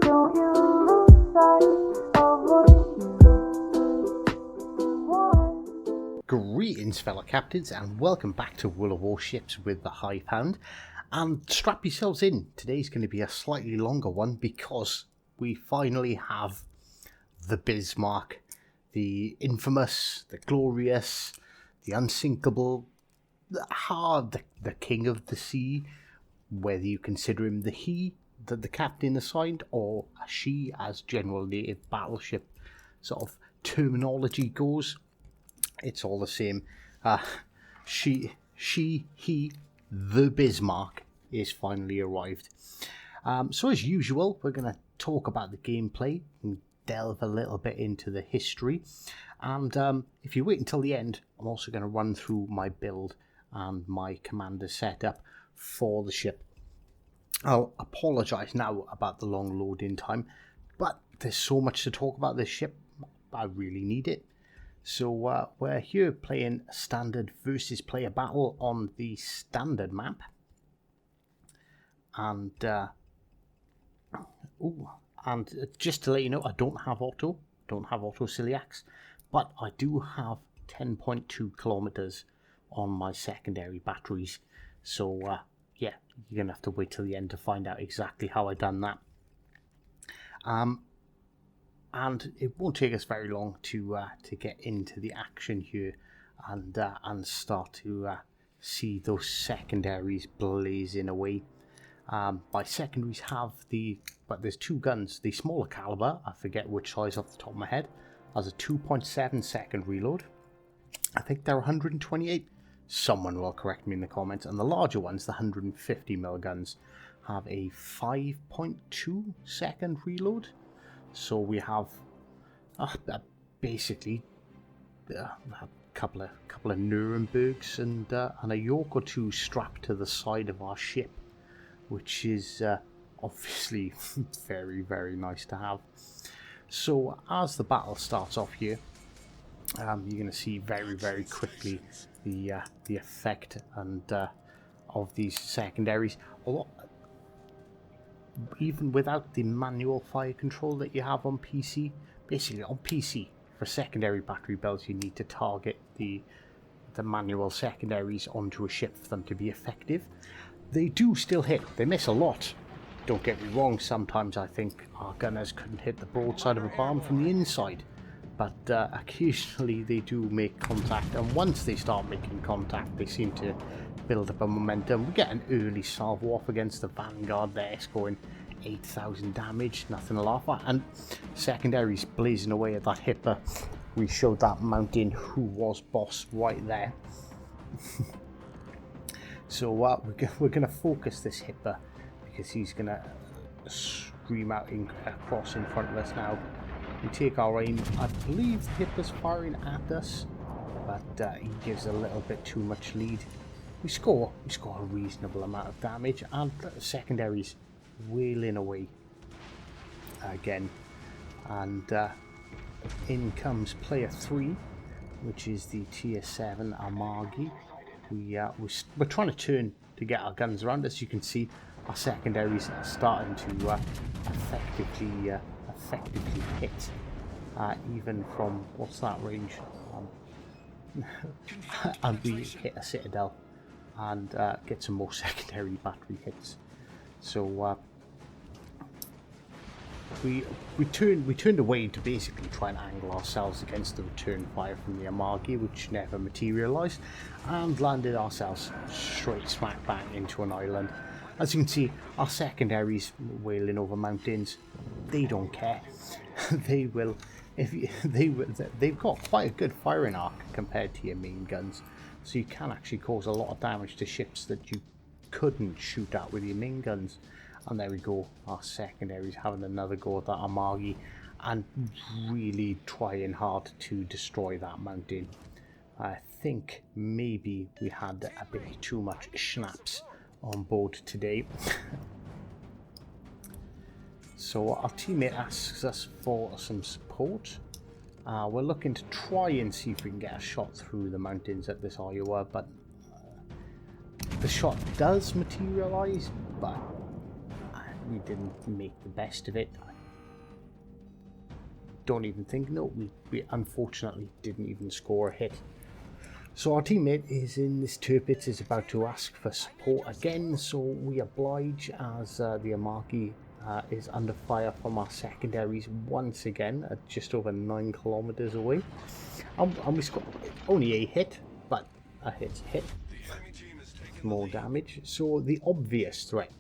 Don't you lose sight of what you want. Greetings fellow captains and welcome back to World of Warships with the Hive Hound, and strap yourselves in. Today's going to be a slightly longer one because we finally have the Bismarck, the infamous, the glorious, the unsinkable, the king of the sea, whether you consider him the captain assigned, or a she as general native battleship sort of terminology goes. It's all the same. He, the Bismarck is finally arrived. So as usual, we're going to talk about the gameplay and delve a little bit into the history. And if you wait until the end, I'm also going to run through my build and my commander setup for the ship. I'll apologise now about the long loading time, but there's so much to talk about this ship, I really need it. So we're here playing standard versus player battle on the standard map. And just to let you know, I don't have auto celiacs, but I do have 10.2 kilometers on my secondary batteries. So yeah, you're gonna have to wait till the end to find out exactly how I done that. And it won't take us very long to get into the action here and start to see those secondaries blazing away. My secondaries have there's two guns. The smaller caliber, I forget which size off the top of my head, has a 2.7 second reload. I think they're 128. Someone will correct me in the comments. And the larger ones, the 150mm guns, have a 5.2 second reload. So we have basically a couple of Nurembergs and a York or two strapped to the side of our ship, which is obviously very, very nice to have. So as the battle starts off here, you're going to see very, very quickly the effect and of these secondaries. Even without the manual fire control that you have on PC, basically on PC, for secondary battery builds, you need to target the manual secondaries onto a ship for them to be effective. They do still hit. They miss a lot. Don't get me wrong, sometimes I think our gunners couldn't hit the broadside of a bomb from the inside, but occasionally they do make contact, and once they start making contact, they seem to build up a momentum. We get an early salvo off against the Vanguard there, scoring 8,000 damage, nothing to laugh at, and secondaries blazing away at that hipper. We showed that mountain who was boss right there. So we're going to focus this hipper because he's going to scream out across in front of us now. We take our aim. I believe the hipper's firing at us, but he gives a little bit too much lead. We score a reasonable amount of damage, and secondaries wailing away again. And in comes player 3, which is the tier 7 Amagi. We're trying to turn to get our guns around. As you can see, our secondaries are starting to effectively hit, even from what's that range? And we hit a citadel and get some more secondary battery hits. So we turned away to basically try and angle ourselves against the return fire from the Amagi, which never materialised, and landed ourselves straight smack bang into an island. As you can see, our secondaries wailing over mountains. They don't care. They will. They've got quite a good firing arc compared to your main guns, so you can actually cause a lot of damage to ships that you couldn't shoot at with your main guns. And there we go, our secondaries having another go at that Amagi and really trying hard to destroy that mountain. I think maybe we had a bit too much schnapps on board today. So our teammate asks us for some support. We're looking to try and see if we can get a shot through the mountains at this Iowa, but the shot does materialise, but we didn't make the best of it. I don't even think, no, we unfortunately didn't even score a hit. So our teammate is in this turret, is about to ask for support again, so we oblige as the Amagi is under fire from our secondaries once again at just over 9 kilometers away. And we scored only a hit, but a hit's a hit. More damage. So the obvious threat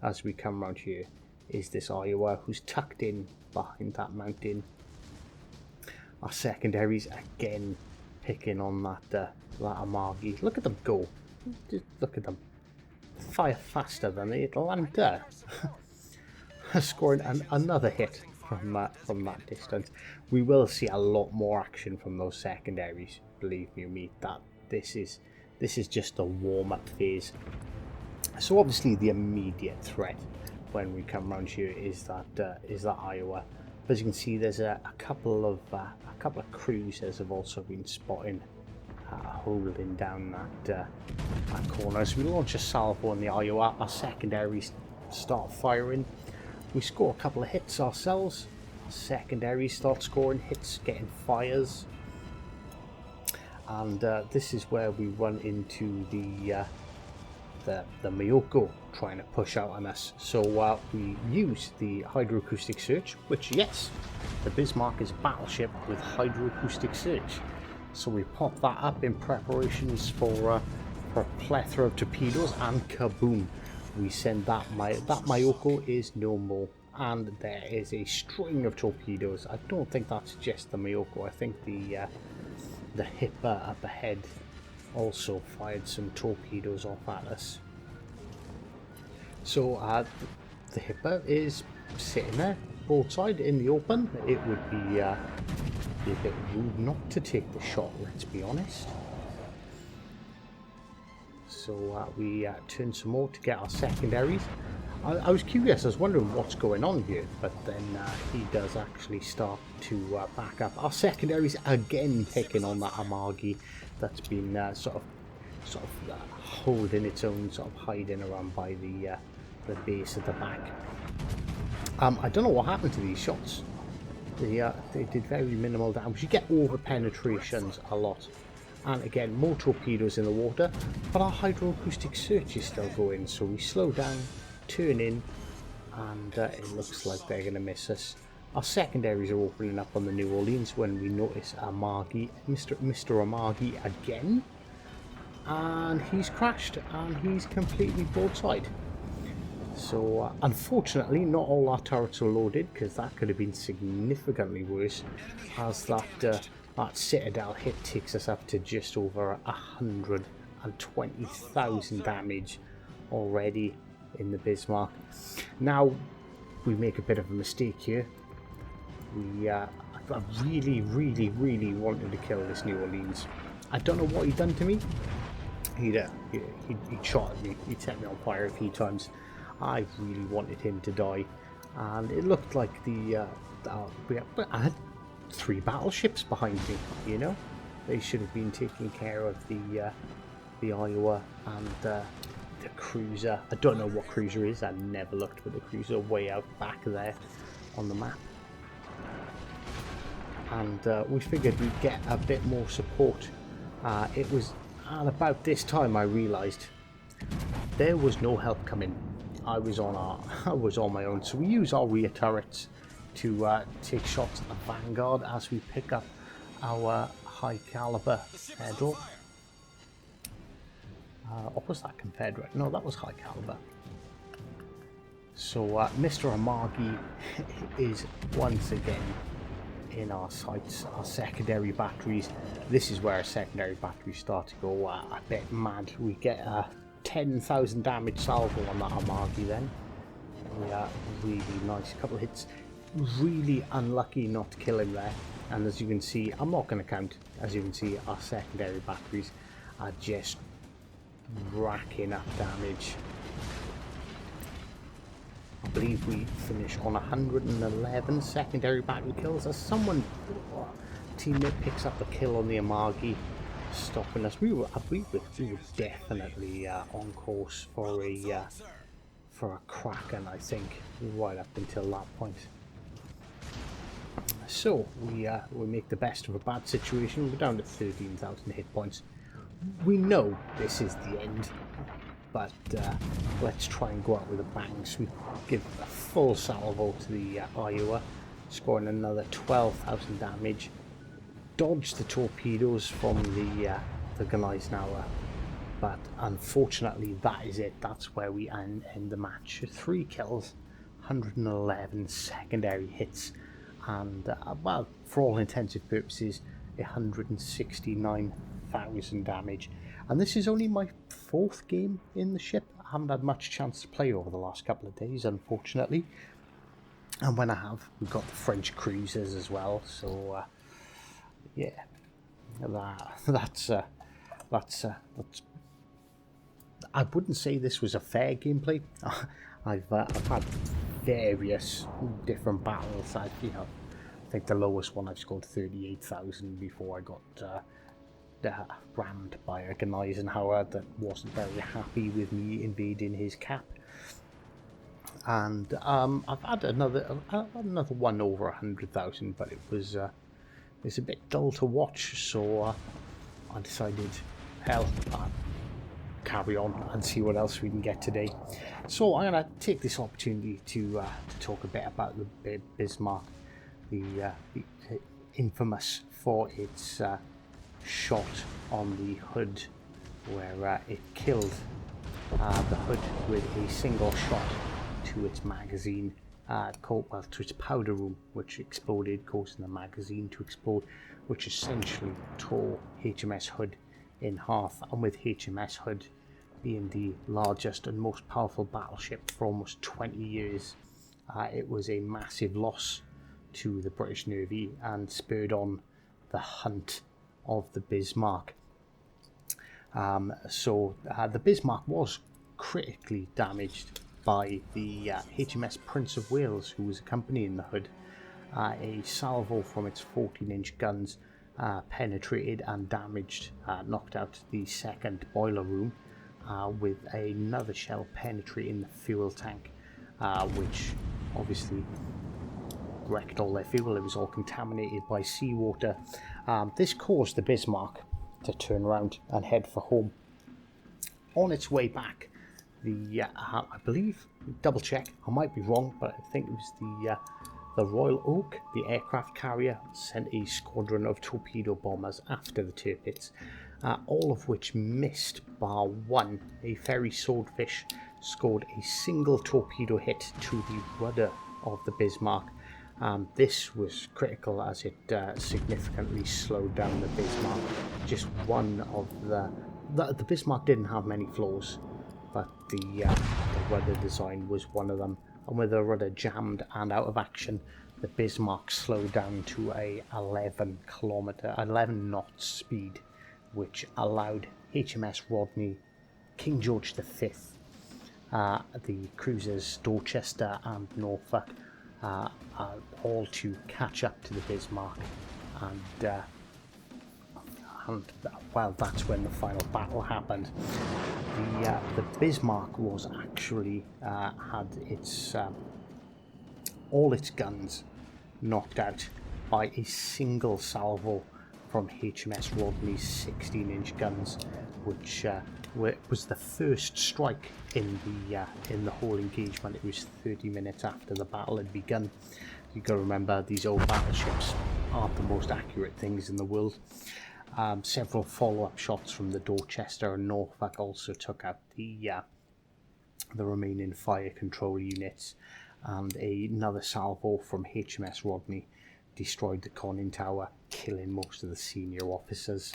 as we come around here is this Iowa who's tucked in behind that mountain. Our secondaries again picking on that Amagi. Look at them go. Just look at them. Fire faster than the Atlanta. Scoring another hit from that distance. We will see a lot more action from those secondaries. Believe me, that this is just a warm-up phase. So obviously the immediate threat when we come around here is that Iowa. As you can see, there's a couple of cruisers have also been spotting holding down that corner. As we launch a salvo on the Iowa, our secondaries start firing. We score a couple of hits ourselves. Our secondaries start scoring hits, getting fires, and this is where we run into the Miyoko trying to push out on us. So we use the hydroacoustic search, which, yes, the Bismarck is a battleship with hydroacoustic search. So we pop that up in preparations for a plethora of torpedoes, and kaboom! We send that Miyoko is no more, and there is a string of torpedoes. I don't think that's just the Miyoko. I think the Hipper up ahead also fired some torpedoes off at us. So the Hipper is sitting there broadside in the open. It would be a bit rude not to take the shot, let's be honest. So we turn some more to get our secondaries. I was curious, I was wondering what's going on here, but then he does actually start to back up. Our secondaries again picking on that Amagi that's been sort of holding its own, sort of hiding around by the base at the back. I don't know what happened to these shots. They did very minimal damage. You get over penetrations a lot. And again, more torpedoes in the water, but our hydroacoustic search is still going, so we slow down, turn in, and it looks like they're going to miss us. Our secondaries are opening up on the New Orleans when we notice Amagi, Mr. Amagi again, and he's crashed and he's completely broadside. So unfortunately not all our turrets are loaded, because that could have been significantly worse, as that Citadel hit takes us up to just over 120,000 damage already in the Bismarck. Now we make a bit of a mistake here. I really wanted to kill this New Orleans. I don't know what he'd done to me. He shot at me, he'd set me on fire a few times. I really wanted him to die, and it looked like I had 3 battleships behind me, you know. They should have been taking care of the Iowa and the cruiser. I don't know what cruiser is, I never looked for the cruiser, way out back there on the map. And we figured we'd get a bit more support. It was at about this time I realised there was no help coming. I was on my own, so we use our rear turrets to take shots at the vanguard as we pick up our high caliber pedal. Or was that Confederate? No, that was high caliber. So Mr. Amagi is once again in our sights, our secondary batteries. This is where our secondary batteries start to go a bit mad. We get a 10,000 damage salvo on that Amagi then. Really nice couple of hits. Really unlucky not to kill him there. And as you can see, I'm not going to count. As you can see, our secondary batteries are just racking up damage. I believe we finish on 111 secondary battery kills as teammate picks up a kill on the Amagi, stopping us. I believe we were definitely on course for for a Kraken, I think, right up until that point. So we make the best of a bad situation. We're down to 13,000 hit points. We know this is the end, but let's try and go out with a bang. So we give a full salvo to the Iowa, scoring another 12,000 damage. Dodge the torpedoes from the Gneisenauer, but unfortunately that is it. That's where we end the match. 3 kills, 111 secondary hits, and well, for all intensive purposes, 169,000 damage. And this is only my 4th game in the ship. I haven't had much chance to play over the last couple of days, unfortunately. And when I have, we've got the French cruisers as well. So yeah, that's. I wouldn't say this was a fair gameplay. I've had various different battles. I think the lowest one I've scored 38,000 before I got rammed by a Gneisenauer that wasn't very happy with me invading his cap. And I've had another one over 100,000, but it's a bit dull to watch. So I decided, hell, carry on and see what else we can get today. So I'm gonna take this opportunity to talk a bit about the Bismarck, the infamous for its shot on the hood, where it killed the hood with a single shot to its magazine, to its powder room, which exploded, causing the magazine to explode, which essentially tore HMS Hood in half. And with HMS Hood being the largest and most powerful battleship for almost 20 years, it was a massive loss to the British Navy and spurred on the hunt of the Bismarck. So the Bismarck was critically damaged by the HMS Prince of Wales, who was accompanying the Hood. A salvo from its 14-inch guns penetrated and damaged, knocked out the second boiler room, with another shell penetrating the fuel tank, which obviously wrecked all their fuel. It was all contaminated by seawater. This caused the Bismarck to turn around and head for home. On its way back, I believe, double check, I might be wrong, but I think it was the Royal Oak, the aircraft carrier, sent a squadron of torpedo bombers after the Tirpitz, all of which missed bar one. A ferry Swordfish scored a single torpedo hit to the rudder of the Bismarck. This was critical as it significantly slowed down the Bismarck. Just one of the Bismarck didn't have many flaws, but the rudder design was one of them. And with the rudder jammed and out of action, the Bismarck slowed down to a 11 knots speed, which allowed HMS Rodney, King George V, the cruisers Dorchester and Norfolk, all to catch up to the Bismarck, and well, that's when the final battle happened. The Bismarck was actually had its all its guns knocked out by a single salvo from HMS Rodney's 16-inch guns, which was the first strike in the whole engagement. It was 30 minutes after the battle had begun. You got to remember, these old battleships aren't the most accurate things in the world. Several follow-up shots from the Dorchester and Norfolk also took out the remaining fire control units, and another salvo from HMS Rodney destroyed the conning tower, killing most of the senior officers.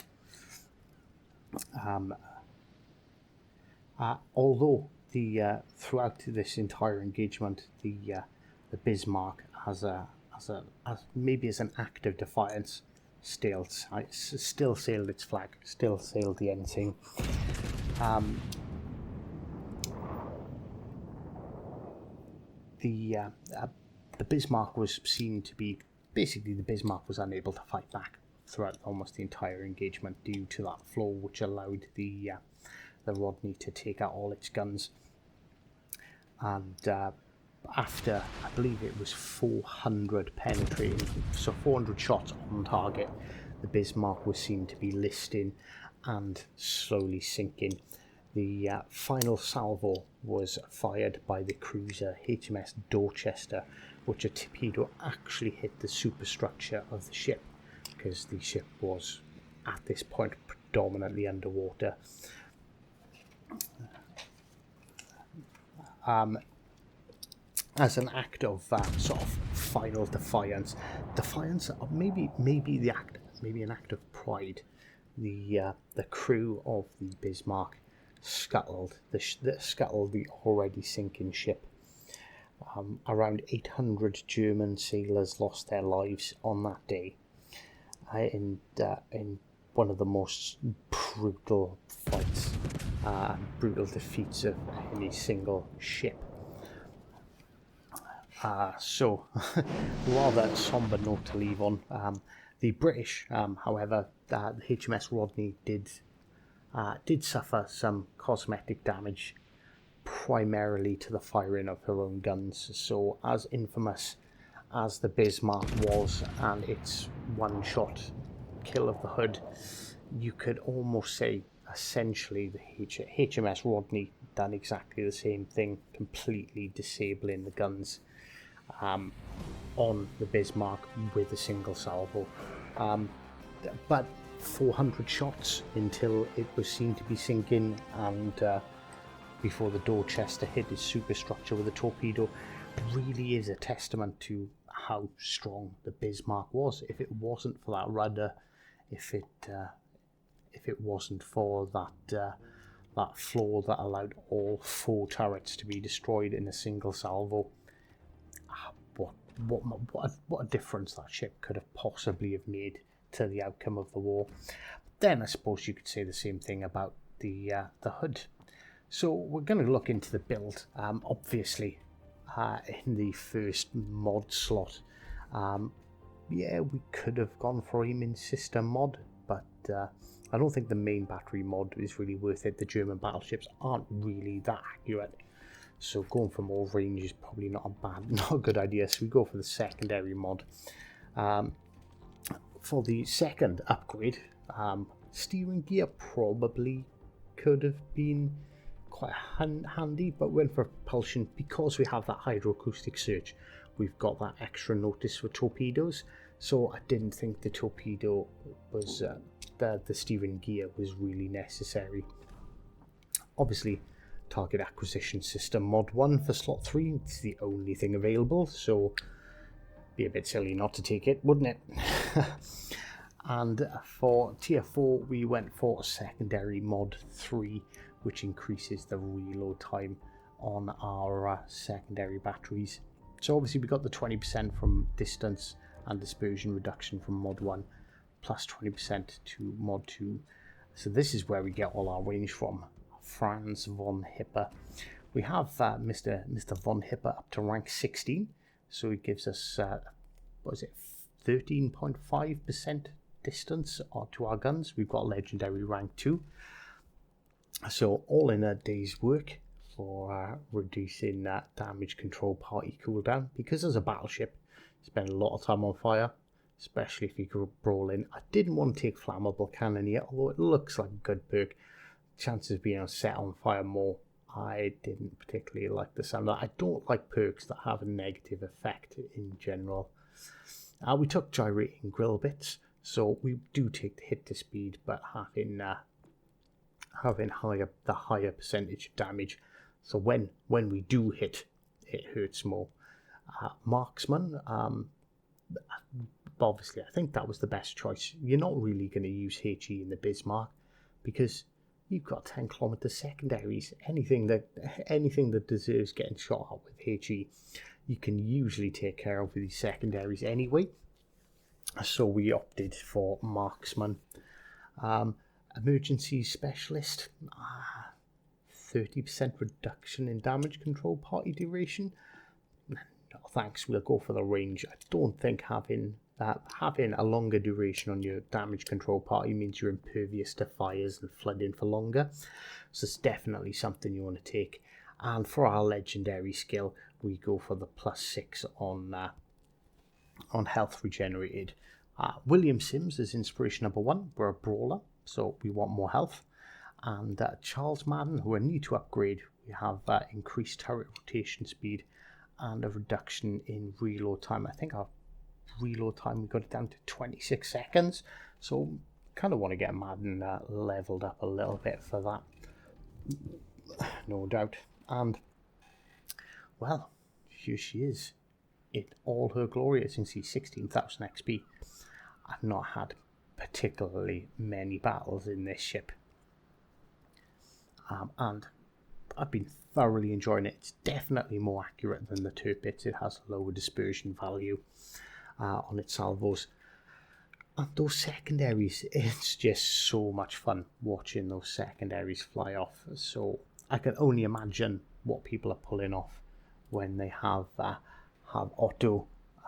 Although throughout this entire engagement, the Bismarck as maybe as an act of defiance, still sailed its flag, still sailed the ensign. The Bismarck was seen to be, basically the Bismarck was unable to fight back throughout almost the entire engagement due to that flaw, which allowed the Rodney to take out all its guns. and after, I believe it was 400 penetrating, so 400 shots on target, the Bismarck was seen to be listing and slowly sinking. The final salvo was fired by the cruiser HMS Dorchester, which a torpedo actually hit the superstructure of the ship, because the ship was at this point predominantly underwater. As an act of sort of final defiance, or maybe an act of pride, the crew of the Bismarck scuttled the already sinking ship. Around 800 German sailors lost their lives on that day in one of the most brutal fights, brutal defeats of any single ship. So, rather somber note to leave on. The British, however, the HMS Rodney did suffer some cosmetic damage, primarily to the firing of her own guns. So, as infamous as the Bismarck was and its one-shot kill of the hood, you could almost say essentially the HMS Rodney done exactly the same thing, completely disabling the guns on the Bismarck with a single salvo. But 400 shots until it was seen to be sinking, and before the Dorchester hit its superstructure with a torpedo, really is a testament to how strong the Bismarck was. If it wasn't for that rudder, if it wasn't for that flaw that allowed all 4 turrets to be destroyed in a single salvo, what a difference that ship could have possibly have made to the outcome of the war. Then I suppose you could say the same thing about the hood. So we're going to look into the build. Obviously, in the first mod slot, we could have gone for a main system mod, but I don't think the main battery mod is really worth it. The German battleships aren't really that accurate, so going for more range is probably not a good idea. So we go for the secondary mod. For the second upgrade, steering gear probably could have been quite handy, but went for propulsion because we have that hydroacoustic surge. We've got that extra notice for torpedoes, so I didn't think the torpedo was the steering gear was really necessary. Obviously, target acquisition system mod 1 for slot 3, it's the only thing available, so be a bit silly not to take it, wouldn't it? And for tier 4 we went for secondary mod 3, which increases the reload time on our secondary batteries. So obviously we got the 20% from distance and dispersion reduction from mod 1, plus 20% to mod 2. So this is where we get all our range from. Franz von Hipper. We have Mr. von Hipper up to rank 16, so it gives us 13.5% distance to our guns. We've got legendary rank 2, so all in a day's work for reducing that damage control party cooldown, because as a battleship you spend a lot of time on fire, especially if you go brawl in. I didn't want to take flammable cannon yet, although it looks like a good perk. Chances of being set on fire more, I didn't particularly like the sound of that. I don't like perks that have a negative effect in general. We took gyrating grill bits, so we do take the hit to speed, but having the higher percentage of damage. So when we do hit, it hurts more. Marksman, obviously I think that was the best choice. You're not really going to use HE in the Bismarck because you've got 10 kilometer secondaries. Anything that deserves getting shot at with HE, you can usually take care of with these secondaries anyway. So we opted for Marksman. Emergency Specialist, 30% reduction in damage control party duration. No thanks, we'll go for the range. I don't think having a longer duration on your damage control party means you're impervious to fires and flooding for longer. So it's definitely something you want to take. And for our legendary skill, we go for the +6 on health regenerated. William Sims is inspiration number 1. We're a brawler, so we want more health. And Charles Madden, who are new to upgrade, we have increased turret rotation speed and a reduction in reload time. I think our reload time, we got it down to 26 seconds. So kind of want to get Madden leveled up a little bit for that, no doubt. And well, here she is in all her glory. As you can see, 16,000 XP. I've not had particularly many battles in this ship, and I've been thoroughly enjoying it. It's definitely more accurate than the Tirpitz. It has a lower dispersion value on its salvos. And those secondaries, it's just so much fun watching those secondaries fly off. So I can only imagine what people are pulling off when they have Otto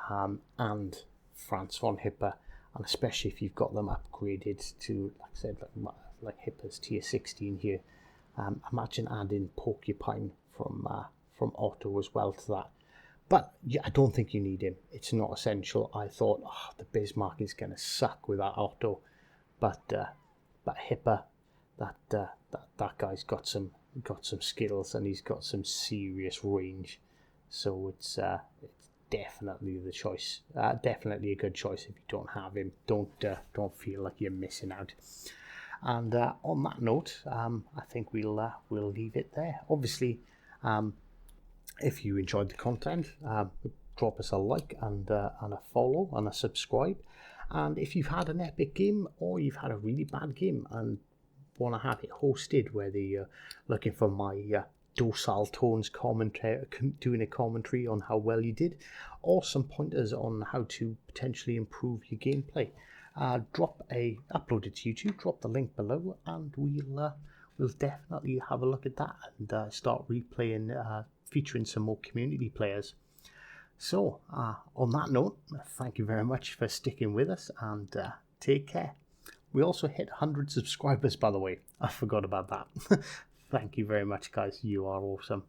and Franz von Hipper, and especially if you've got them upgraded to, like I said, like Hipper's tier 16 here. Imagine adding Porcupine from Otto as well to that. But yeah, I don't think you need him. It's not essential. I thought, the Bismarck is going to suck with that Otto, but Hipper, that guy's got some skills, and he's got some serious range. So it's definitely the choice. Definitely a good choice if you don't have him. Don't feel like you're missing out. And on that note, I think we'll leave it there. Obviously, if you enjoyed the content, drop us a like and a follow and a subscribe. And if you've had an epic game or you've had a really bad game and want to have it hosted, whether you're looking for my docile tones commentary, doing a commentary on how well you did, or some pointers on how to potentially improve your gameplay, upload it to YouTube, drop the link below, and we'll definitely have a look at that and start replaying, featuring some more community players. So on that note, thank you very much for sticking with us, and take care. We also hit 100 subscribers, by the way. I forgot about that. Thank you very much, guys. You are awesome.